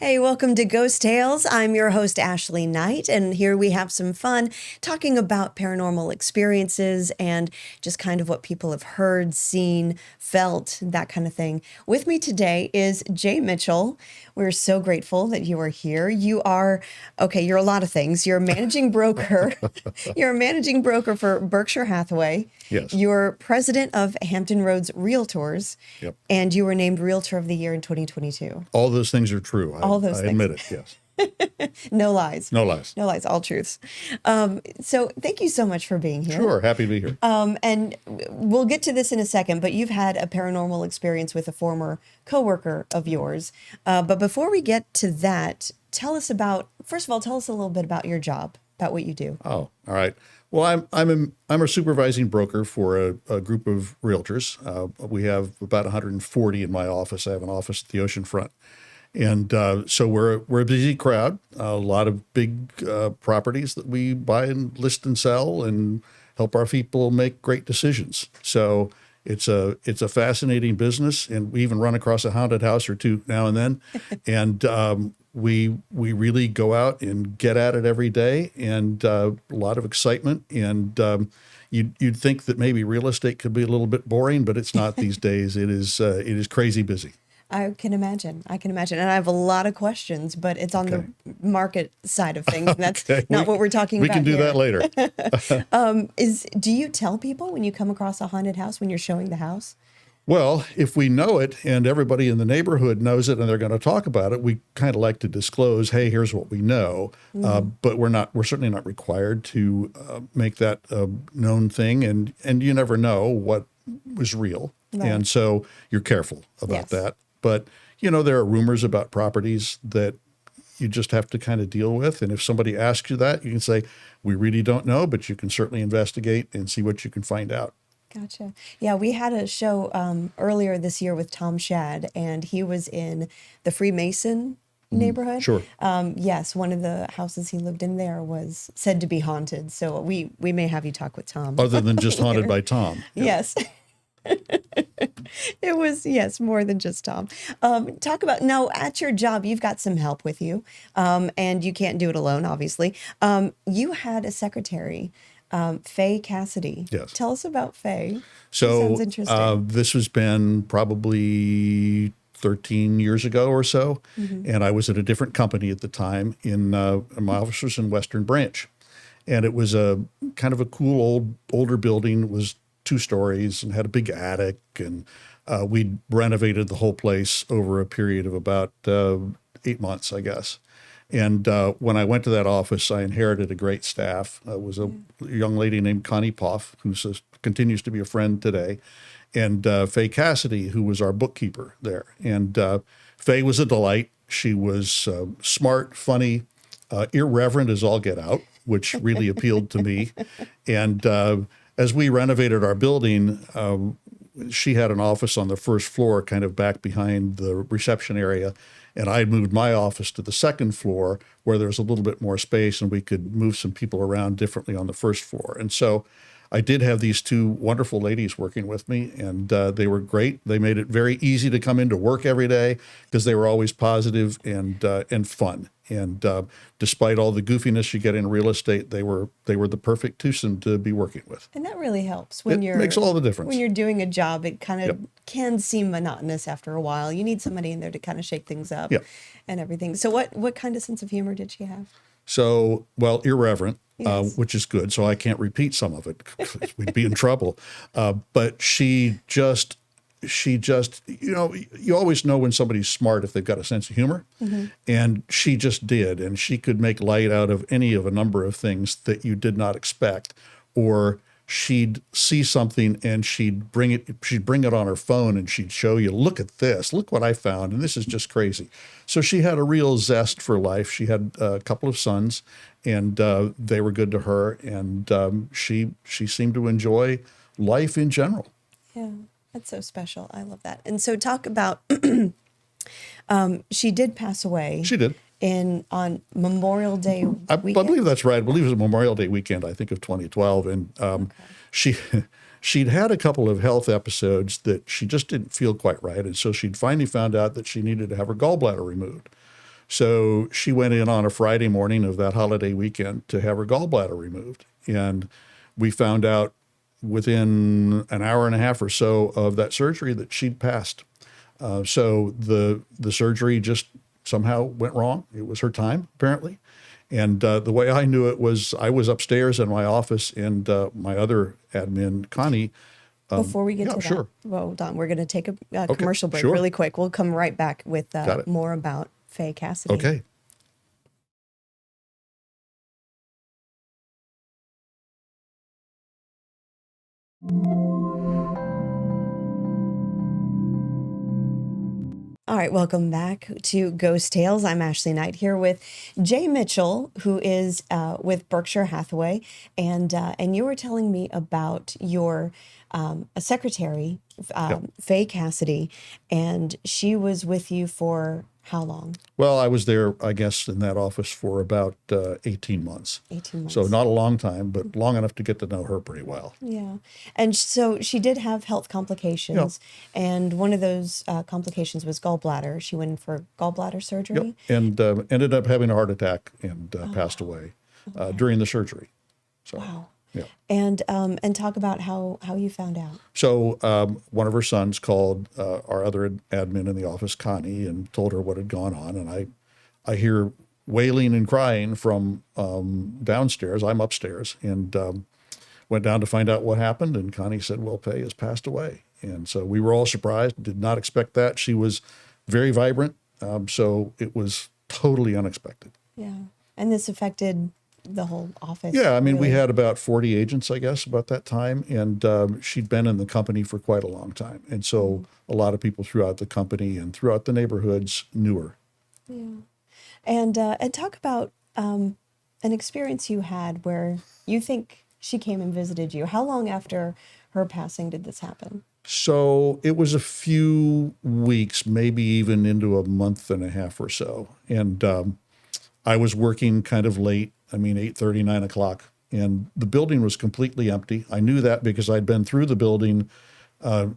Hey, welcome to Ghost Tales. I'm your host, Ashley Knight, and here we have some fun talking about paranormal experiences and just kind of what people have heard, seen, felt, that kind of thing. With me today is Jay Mitchell. We're so grateful that you are here. You're a lot of things. You're a managing broker. You're a managing broker for Berkshire Hathaway. Yes. You're president of Hampton Roads Realtors. Yep. And you were named Realtor of the Year in 2022. All those things are true. All those I things. admit it, yes. No lies. No lies. No lies, all truths. So thank you so much for being here. Sure, happy to be here. And we'll get to this in a second, but you've had a paranormal experience with a former coworker of yours. But before we get to that, first of all, tell us a little bit about your job, about what you do. Oh, all right. Well, I'm a supervising broker for a group of realtors. We have about 140 in my office. I have an office at the oceanfront. And so we're a busy crowd, a lot of big properties that we buy and list and sell and help our people make great decisions. So it's a fascinating business, and we even run across a haunted house or two now and then. And we really go out and get at it every day, and a lot of excitement. And you'd think that maybe real estate could be a little bit boring, but it's not these days. It is crazy busy. I can imagine. And I have a lot of questions, but it's on the market side of things. And that's not what we're talking about. We can do that later. Do you tell people when you come across a haunted house, when you're showing the house? Well, if we know it and everybody in the neighborhood knows it and they're going to talk about it, we kind of like to disclose, hey, here's what we know. But we're certainly not required to make that a known thing. And you never know what was real. Right. And so you're careful about that. But, there are rumors about properties that you just have to kind of deal with. And if somebody asks you that, you can say, we really don't know, but you can certainly investigate and see what you can find out. Gotcha. Yeah, we had a show earlier this year with Tom Shad, and he was in the Freemason neighborhood. Sure. Yes, one of the houses he lived in there was said to be haunted. So we may have you talk with Tom. Other than just haunted by Tom. Yeah. Yes. It was, yes, more than just Tom. Talk about, now at your job, you've got some help with you, and you can't do it alone, obviously. You had a secretary, Faye Cassidy. Yes. Tell us about Faye. So Sounds interesting. This has been probably 13 years ago or so, and I was at a different company at the time in my office was in Western Branch, and it was a kind of a cool older building. It was 2 stories and had a big attic, and we renovated the whole place over a period of about 8 months, I guess. And when I went to that office, I inherited a great staff. It was a young lady named Connie Poff, who continues to be a friend today, and Faye Cassidy, who was our bookkeeper there. And Faye was a delight. She was smart, funny, irreverent as all get out, which really appealed to me. And as we renovated our building, she had an office on the first floor, kind of back behind the reception area. And I moved my office to the second floor where there's a little bit more space and we could move some people around differently on the first floor. And so I did have these 2 wonderful ladies working with me, and they were great. They made it very easy to come into work every day because they were always positive and fun. And despite all the goofiness you get in real estate, they were the perfect twosome to be working with. And that really helps when It makes all the difference. When you're doing a job, it kind of can seem monotonous after a while. You need somebody in there to kind of shake things up and everything. So what kind of sense of humor did she have? So, well, irreverent, Yes. which is good. So I can't repeat some of it. We'd be in trouble. But she just, you always know when somebody's smart if they've got a sense of humor. And she just did. And she could make light out of any of a number of things that you did not expect. Or she'd see something and she'd bring it on her phone and she'd show you, look at this, look what I found. And this is just crazy. So she had a real zest for life. She had a couple of sons, and they were good to her. And she seemed to enjoy life in general. Yeah, that's so special. I love that. And so talk about, she did pass away. She did. On Memorial Day weekend. I believe that's right. I believe it was Memorial Day weekend, I think, of 2012. And she'd had a couple of health episodes that she just didn't feel quite right. And so she'd finally found out that she needed to have her gallbladder removed. So she went in on a Friday morning of that holiday weekend to have her gallbladder removed. And we found out within an hour and a half or so of that surgery that she'd passed. So the surgery just somehow went wrong. It was her time, apparently. And the way I knew it was I was upstairs in my office, and my other admin, Connie. Before we get yeah, to sure. that, well, Don, we're going to take a commercial break sure. really quick. We'll come right back with Got it. more about Faye Cassidy. Okay. All right, welcome back to Ghost Tales. I'm Ashley Knight here with Jay Mitchell, who is with Berkshire Hathaway, and you were telling me about your secretary, Faye Cassidy, and she was with you for how long? Well, I was there, I guess, in that office for about 18 months. 18 months. So not a long time, but long enough to get to know her pretty well. Yeah. And so she did have health complications. And one of those complications was gallbladder. She went in for gallbladder surgery. Yep. And ended up having a heart attack and passed away during the surgery. So, Wow. yeah. And talk about how you found out. So one of her sons called our other admin in the office, Connie, and told her what had gone on. And I hear wailing and crying from downstairs. I'm upstairs, and went down to find out what happened. And Connie said, well, Faye has passed away. And so we were all surprised, did not expect that. She was very vibrant. So it was totally unexpected. Yeah. And this affected the whole office. Yeah, I mean, we really. had about 40 agents, I guess, about that time, and she'd been in the company for quite a long time. And so a lot of people throughout the company and throughout the neighborhoods knew her. Yeah. And talk about an experience you had where you think she came and visited you. How long after her passing did this happen? So it was a few weeks, maybe even into a month and a half or so. And I was working kind of late, 8:30, 9 o'clock, and the building was completely empty. I knew that because I'd been through the building,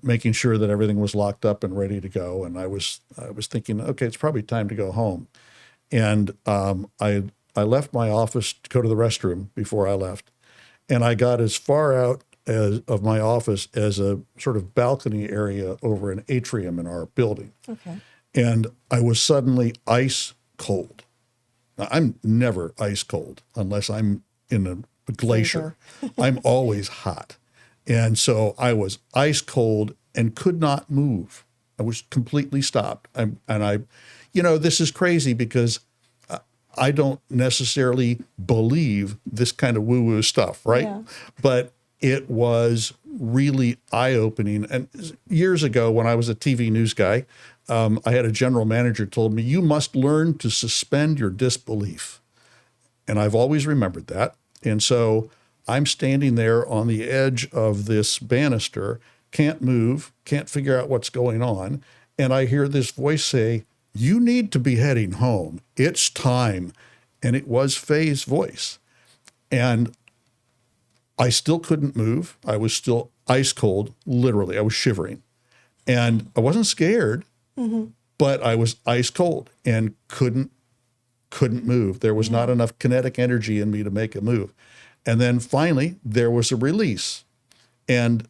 making sure that everything was locked up and ready to go. And I was thinking, okay, it's probably time to go home. And I left my office to go to the restroom before I left. And I got as far out of my office as a sort of balcony area over an atrium in our building. Okay. And I was suddenly ice cold. Now, I'm never ice cold unless I'm in a glacier. I'm always hot. And so I was ice cold and could not move. I was completely stopped. This is crazy because I don't necessarily believe this kind of woo-woo stuff, right? Yeah. But it was really eye-opening. And years ago, when I was a TV news guy, I had a general manager told me, you must learn to suspend your disbelief. And I've always remembered that. And so I'm standing there on the edge of this banister, can't move, can't figure out what's going on. And I hear this voice say, you need to be heading home. It's time. And it was Faye's voice. And I still couldn't move. I was still ice cold, literally. I was shivering. And I wasn't scared, but I was ice cold and couldn't move. There was not enough kinetic energy in me to make a move. And then finally, there was a release. And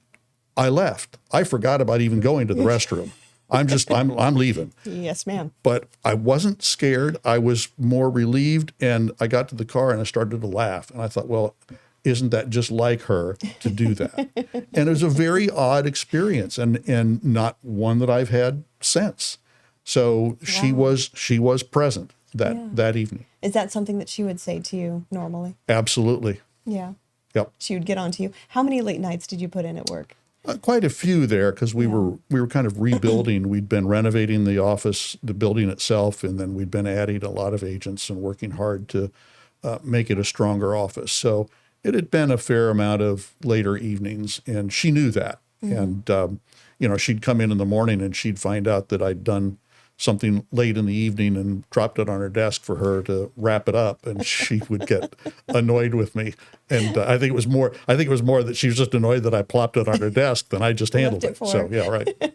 I left. I forgot about even going to the restroom. I'm leaving. Yes, ma'am. But I wasn't scared. I was more relieved. And I got to the car and I started to laugh. And I thought, well, isn't that just like her to do that? And it was a very odd experience and not one that I've had since. So she was present that evening. Is that something that she would say to you normally? Absolutely. Yeah. Yep. She would get on to you. How many late nights did you put in at work? Quite a few there because we were kind of rebuilding. We'd been renovating the office, the building itself, and then we'd been adding a lot of agents and working hard to make it a stronger office. So it had been a fair amount of later evenings, and she knew that. And, she'd come in the morning and she'd find out that I'd done something late in the evening and dropped it on her desk for her to wrap it up, and she would get annoyed with me. And I think it was more that she was just annoyed that I plopped it on her desk than I just handled it it. for So her. yeah, right.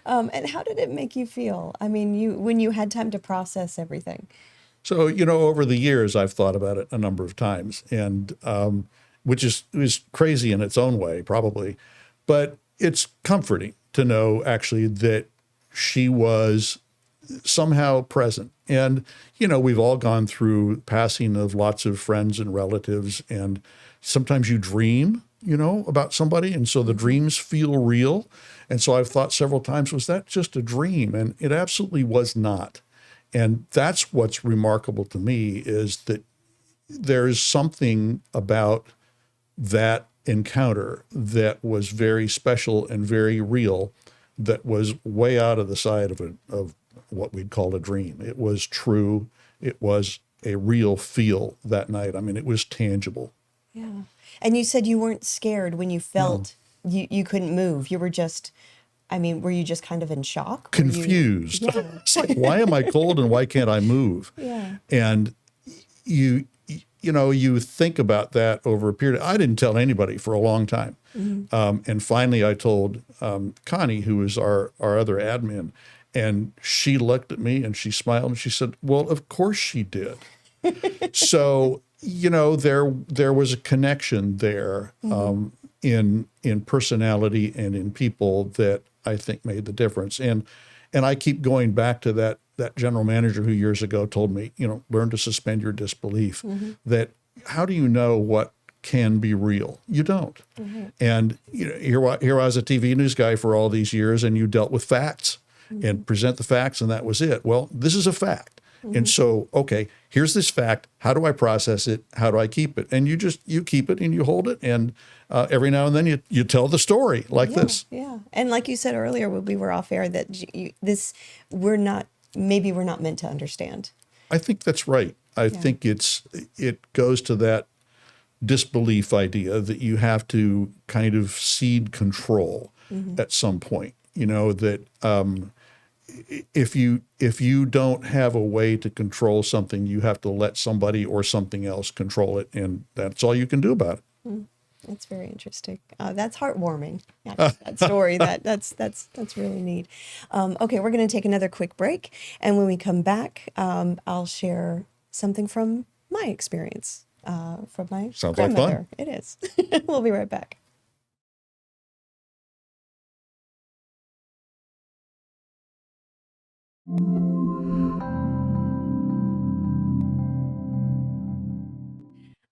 And how did it make you feel? I mean, when you had time to process everything. So, over the years, I've thought about it a number of times, and which is crazy in its own way, probably, but it's comforting to know actually that she was somehow present. And, we've all gone through passing of lots of friends and relatives, and sometimes you dream, about somebody. And so the dreams feel real. And so I've thought several times, was that just a dream? And it absolutely was not. And that's what's remarkable to me, is that there's something about that encounter that was very special and very real, that was way out of the side of what we'd call a dream. It was true. It was a real feel that night. I mean, it was tangible. Yeah. And you said you weren't scared when you felt you couldn't move. You were just, I mean, were you just kind of in shock? Confused. Yeah. It's like, why am I cold and why can't I move? Yeah. And you think about that over a period. I didn't tell anybody for a long time. And finally I told Connie, who was our other admin, and she looked at me and she smiled and she said, well, of course she did. So, there was a connection there in personality and in people that I think made the difference. And I keep going back to that general manager who years ago told me, learn to suspend your disbelief. That how do you know what can be real? You don't. And here I was a TV news guy for all these years, and you dealt with facts and present the facts, and that was it. Well, this is a fact. And so, okay, here's this fact. How do I process it? How do I keep it? And you keep it and you hold it. And every now and then you tell the story like this. Yeah. And like you said earlier when we were off air, that we're not meant to understand. I think that's right. I think it goes to that disbelief idea that you have to kind of cede control at some point. That if you don't have a way to control something, you have to let somebody or something else control it, and that's all you can do about it. That's very interesting. That's heartwarming. That story. That's really neat. Okay, we're going to take another quick break, and when we come back, I'll share something from my experience from my Sounds like grandmother. fun. It is. We'll be right back.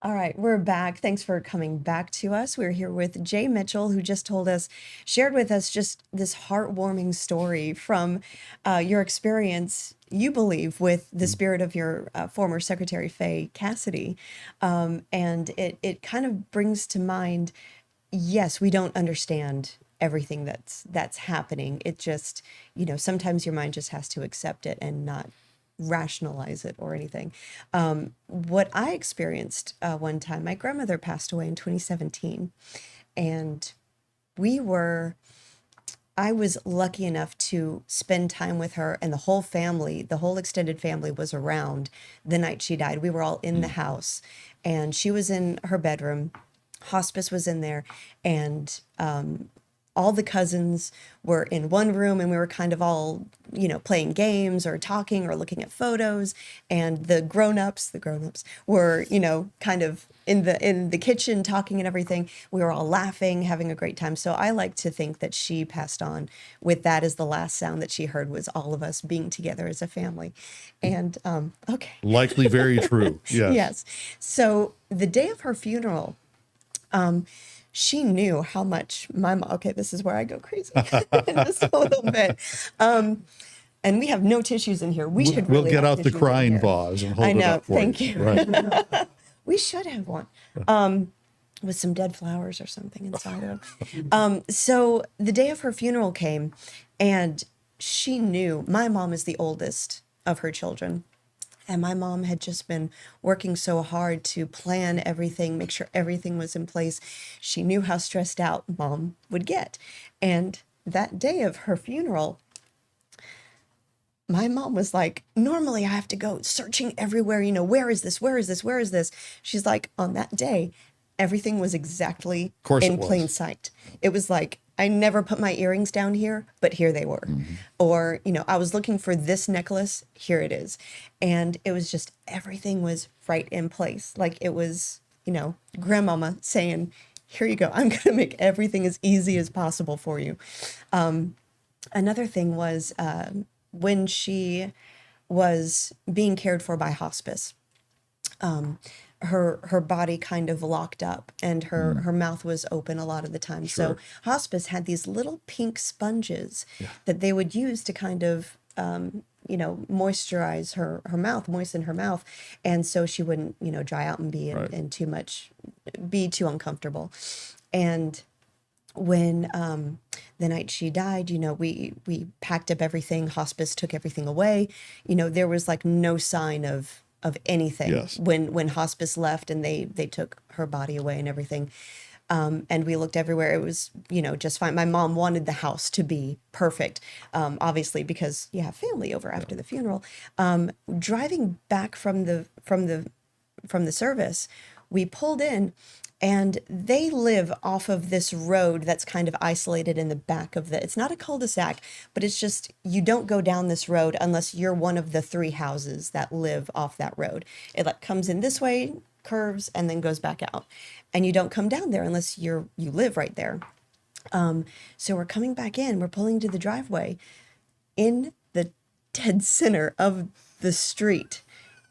All right, we're back. Thanks for coming back to us. We're here with Jay Mitchell, who just shared with us just this heartwarming story from your experience, you believe, with the spirit of your former Secretary Faye Cassidy. And it kind of brings to mind, yes, we don't understand everything that's happening. It just, sometimes your mind just has to accept it and not rationalize it or anything. What I experienced one time, my grandmother passed away in 2017, and I was lucky enough to spend time with her, and the whole extended family was around the night she died. We were all in the house, and she was in her bedroom. Hospice was in there, and all the cousins were in one room, and we were kind of all, playing games or talking or looking at photos. And the grown-ups were, kind of in the kitchen talking and everything. We were all laughing, having a great time. So I like to think that she passed on with that as the last sound that she heard, was all of us being together as a family. And okay. Likely very true. Yes. Yes. So the day of her funeral, she knew how much my mom, okay, this is where I go crazy just a little bit. And we have no tissues in here. We'll really get out the tissues in crying here. vase and hold I it know, up for thank you. Right. We should have one with some dead flowers or something inside of them. So the day of her funeral came, and she knew my mom is the oldest of her children. And my mom had just been working so hard to plan everything, make sure everything was in place. She knew how stressed out Mom would get. And that day of her funeral, my mom was like, normally I have to go searching everywhere, where is this? Where is this? Where is this? She's like, on that day, everything was exactly course in it was. plain sight. It was like, I never put my earrings down here, but here they were. Or, I was looking for this necklace, here it is. And it was just, everything was right in place. Like it was, grandmama saying, here you go. I'm going to make everything as easy as possible for you. Another thing was when she was being cared for by hospice, her body kind of locked up and her mouth was open a lot of the time. So Sure. hospice had these little pink sponges that they would use to kind of moisturize her mouth, moisten her mouth, and so she wouldn't dry out and be Right. in be too uncomfortable. And when the night she died, we packed up everything. Hospice took everything away. There was like no sign of anything Yes. when hospice left and they took her body away and everything. And we looked everywhere. It was, just fine. My mom wanted the house to be perfect, obviously, because you have family over after the funeral. Driving back from the service, we pulled in, and they live off of this road that's kind of isolated in the back of it's not a cul-de-sac, but it's just, you don't go down this road unless you're one of the 3 houses that live off that road. It like comes in this way, curves, and then goes back out. And you don't come down there unless you live right there. So we're coming back in, we're pulling to the driveway. In the dead center of the street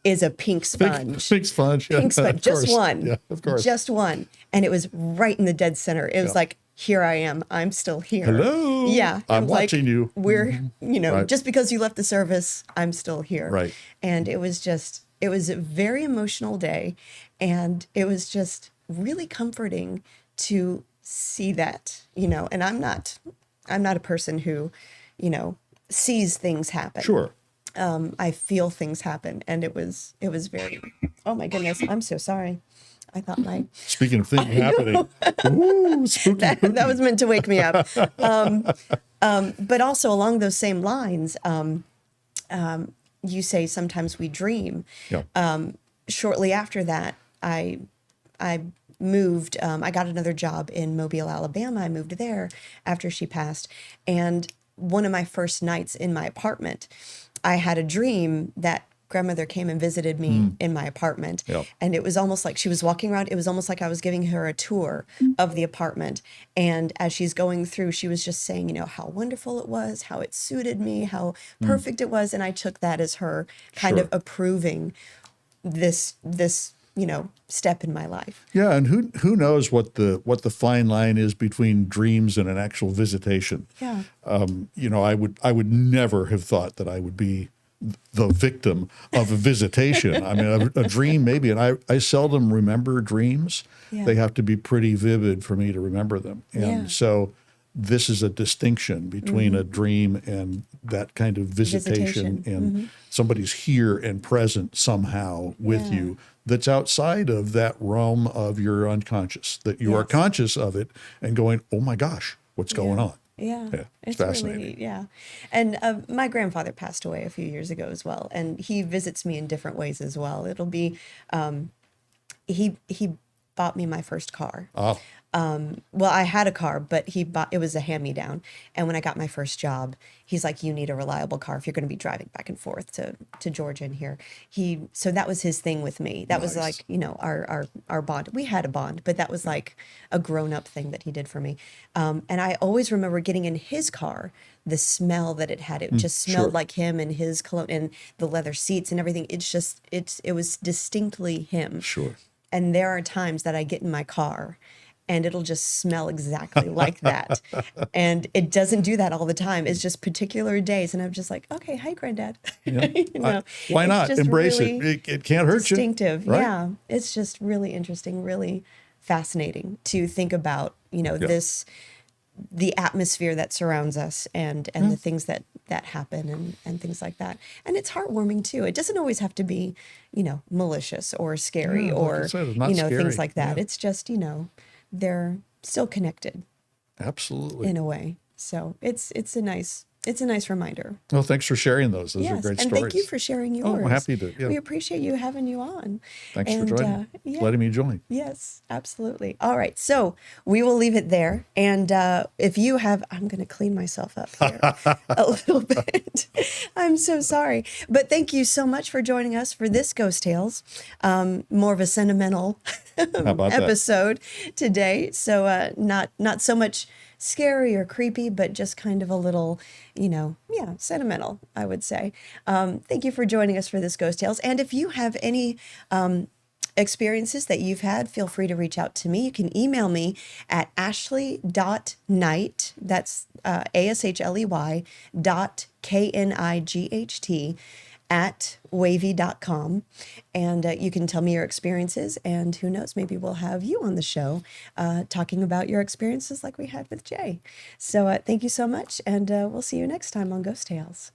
is a pink sponge. Pink sponge. Yeah, Pink sponge, of just course. one. Yeah, of course. Just one. And it was right in the dead center. It was like, here I am. I'm still here. Hello. Yeah. I'm It was like, watching you. We're, Right. just because you left the service, I'm still here. Right. And it was a very emotional day. And it was just really comforting to see that, and I'm not a person who, sees things happen. Sure. I feel things happen, and it was very, oh my goodness, I'm so sorry. I thought Speaking of things happening, ooh, spooky. that was meant to wake me up. But also along those same lines, you say sometimes we dream. Yeah. Shortly after that, I moved. I got another job in Mobile, Alabama. I moved there after she passed, and one of my first nights in my apartment, I had a dream that grandmother came and visited me in my apartment. Yep. And it was almost like she was walking around. It was almost like I was giving her a tour of the apartment. And as she's going through, she was just saying, how wonderful it was, how it suited me, how perfect it was. And I took that as her kind Sure. of approving this step in my life. Yeah, and who knows what the fine line is between dreams and an actual visitation. Yeah. I would never have thought that I would be the victim of a visitation. I mean, a dream maybe, and I seldom remember dreams. Yeah. They have to be pretty vivid for me to remember them. And Yeah. so this is a distinction between a dream and that kind of visitation. And somebody's here and present somehow with Yeah. you that's outside of that realm of your unconscious, that you are Yes. conscious of it and going, oh my gosh, what's going on? Yeah, Yeah, it's really fascinating. neat. Yeah, and my grandfather passed away a few years ago as well, and he visits me in different ways as well. It'll be he bought me my first car. Oh, Well, I had a car, but it was a hand-me-down. And when I got my first job, he's like, you need a reliable car if you're going to be driving back and forth to Georgia and here. So that was his thing with me. That was Nice. like, our bond. We had a bond, but that was like a grown-up thing that he did for me. And I always remember getting in his car, the smell that it had. It just smelled sure. like him and his cologne and the leather seats and everything. It was distinctly him. sure. And there are times that I get in my car and it'll just smell exactly like that. And it doesn't do that all the time. It's just particular days. And I'm just like, okay, hi, Granddad. Yeah. Why it's not? just Embrace really it can't hurt distinctive. you. Right? Yeah. It's just really interesting, really fascinating to think about, the atmosphere that surrounds us and the things that happen and things like that. And it's heartwarming too. It doesn't always have to be, malicious or scary Yeah, like I or, said, it's not things scary. like that. Yeah. It's just, they're still connected Absolutely. in a way. So it's a nice It's a nice reminder. Well, thanks for sharing those. Those are Yes, great and stories. thank you for sharing yours. Oh, I'm happy to. Yeah. We appreciate you having you on. Thanks And, for joining. yeah. Letting me join. Yes, absolutely. All right. So we will leave it there. And if you have, I'm going to clean myself up here a little bit. I'm so sorry. But thank you so much for joining us for this Ghost Tales. More of a sentimental How about that? episode today. So not so much scary or creepy, but just kind of a little, sentimental, I would say. Thank you for joining us for this Ghost Tales. And if you have any experiences that you've had, feel free to reach out to me. You can email me at ashley.knight, that's ASHLEY .KNIGHT @wavy.com. And you can tell me your experiences, and who knows, maybe we'll have you on the show talking about your experiences like we had with Jay. So thank you so much, and we'll see you next time on Ghost Tales.